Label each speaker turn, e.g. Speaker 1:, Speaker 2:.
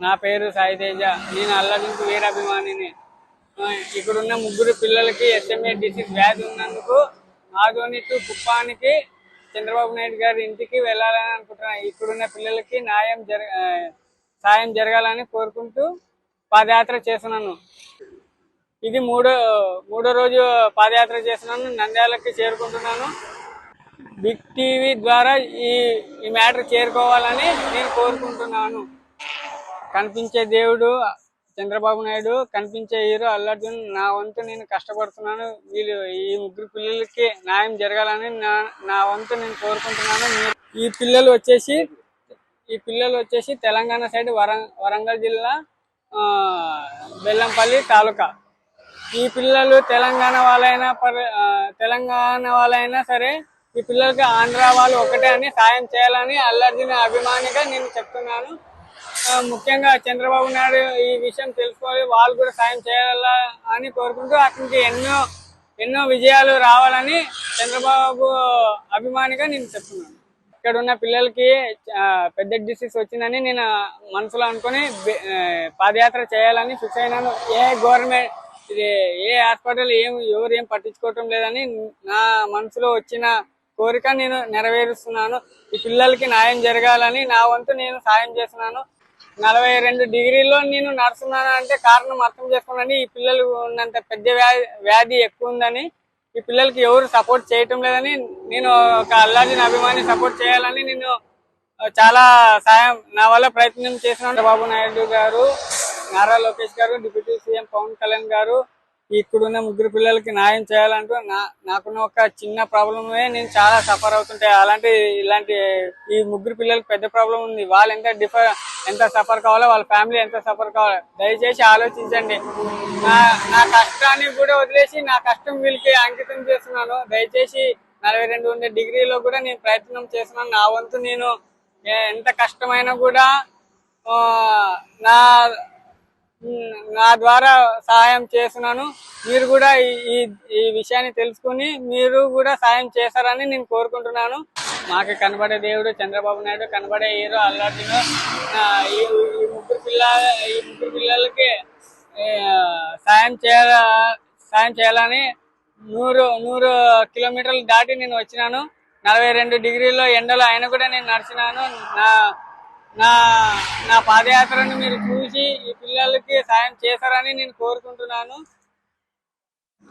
Speaker 1: నా పేరు సాయితేజ. నేను అల్లదింపు వీరాభిమానిని. ఇక్కడున్న ముగ్గురు పిల్లలకి SMA డిసీజ్ వ్యాధి ఉన్నందుకు ఆదోని టు కుప్పానికి చంద్రబాబు నాయుడు గారి ఇంటికి వెళ్ళాలని అనుకుంటున్నాను. ఇక్కడున్న పిల్లలకి సాయం జరగాలని కోరుకుంటూ పాదయాత్ర చేస్తున్నాను. ఇది మూడో రోజు పాదయాత్ర చేస్తున్నాను. నంద్యాలకి చేరుకుంటున్నాను. బిగ్ టీవీ ద్వారా ఈ మ్యాటర్ చేరుకోవాలని నేను కోరుకుంటున్నాను. కనిపించే దేవుడు చంద్రబాబు నాయుడు, కనిపించే హీరో అల్లు అర్జున్. నా వంతు నేను కష్టపడుతున్నాను. ఈ ముగ్గురు పిల్లలకి న్యాయం జరగాలని నా వంతు నేను కోరుకుంటున్నాను. ఈ పిల్లలు వచ్చేసి తెలంగాణ సైడ్ వరంగల్ జిల్లా బెల్లంపల్లి తాలూకా. ఈ పిల్లలు తెలంగాణ వాళ్ళైనా సరే ఈ పిల్లలకి ఆంధ్ర వాళ్ళు ఒకటే అని సాయం చేయాలని అల్లు అర్జున్ అభిమానిగా నేను చెప్తున్నాను. ముఖ్యంగా చంద్రబాబు నాయుడు ఈ విషయం తెలుసుకోవాలి, వాళ్ళు కూడా సాయం చేయాలా అని కోరుకుంటూ అతనికి ఎన్నో విజయాలు రావాలని చంద్రబాబు అభిమానిగా నేను చెప్తున్నాను. ఇక్కడ ఉన్న పిల్లలకి పెద్ద డిసీజ్ వచ్చిందని నేను మనసులో అనుకుని పాదయాత్ర చేయాలని ఫిక్స్ అయినాను. ఏ హాస్పిటల్ ఎవరు ఏం పట్టించుకోవటం లేదని నా మనసులో వచ్చిన కోరిక నేను నెరవేరుస్తున్నాను. ఈ పిల్లలకి న్యాయం జరగాలని నా వంతు నేను సాయం చేస్తున్నాను. 42 డిగ్రీల్లో నేను నడుస్తున్నాను అంటే కారణం అర్థం చేసుకున్నాను. ఈ పిల్లలు ఉన్నంత పెద్ద వ్యాధి ఎక్కువ ఉందని, ఈ పిల్లలకి ఎవరు సపోర్ట్ చేయటం లేదని, నేను ఒక అల్లు అర్జున్ అభిమాని సపోర్ట్ చేయాలని నేను చాలా సాయం నా వల్ల ప్రయత్నం చేస్తున్నాను. చంద్రబాబు నాయుడు గారు, నారా లోకేష్ గారు, డిప్యూటీ సీఎం పవన్ కళ్యాణ్ గారు ఇక్కడున్న ముగ్గురు పిల్లలకి న్యాయం చేయాలంటూ నాకున్న ఒక చిన్న ప్రాబ్లమే నేను చాలా సఫర్ అవుతుంటాయి. ఇలాంటి ఈ ముగ్గురు పిల్లలకి పెద్ద ప్రాబ్లం ఉంది. వాళ్ళు ఎంత సఫర్ కావాలో, వాళ్ళ ఫ్యామిలీ ఎంత సఫర్ కావాలో దయచేసి ఆలోచించండి. నా కష్టాన్ని కూడా వదిలేసి నా కష్టం వీళ్ళకి అంకితం చేస్తున్నాను. దయచేసి 42 డిగ్రీలో కూడా నేను ప్రయత్నం చేస్తున్నాను. నా వంతు నేను ఎంత కష్టమైనా కూడా నా ద్వారా సహాయం చేస్తున్నాను. మీరు కూడా ఈ విషయాన్ని తెలుసుకుని మీరు కూడా సాయం చేస్తారని నేను కోరుకుంటున్నాను. మాకు కనబడే దేవుడు చంద్రబాబు నాయుడు, కనబడే హీరో అల్లు అర్జున్. ఈ ముగ్గురు పిల్లలకి సాయం చేయాలని 100 కిలోమీటర్లు దాటి నేను వచ్చినాను. 42 డిగ్రీల్లో ఎండలో అయినా కూడా నేను నడిచినాను. నా పాదయాత్రను మీరు చూసి ఈ పిల్లలకి సాయం చేస్తారని నేను కోరుకుంటున్నాను.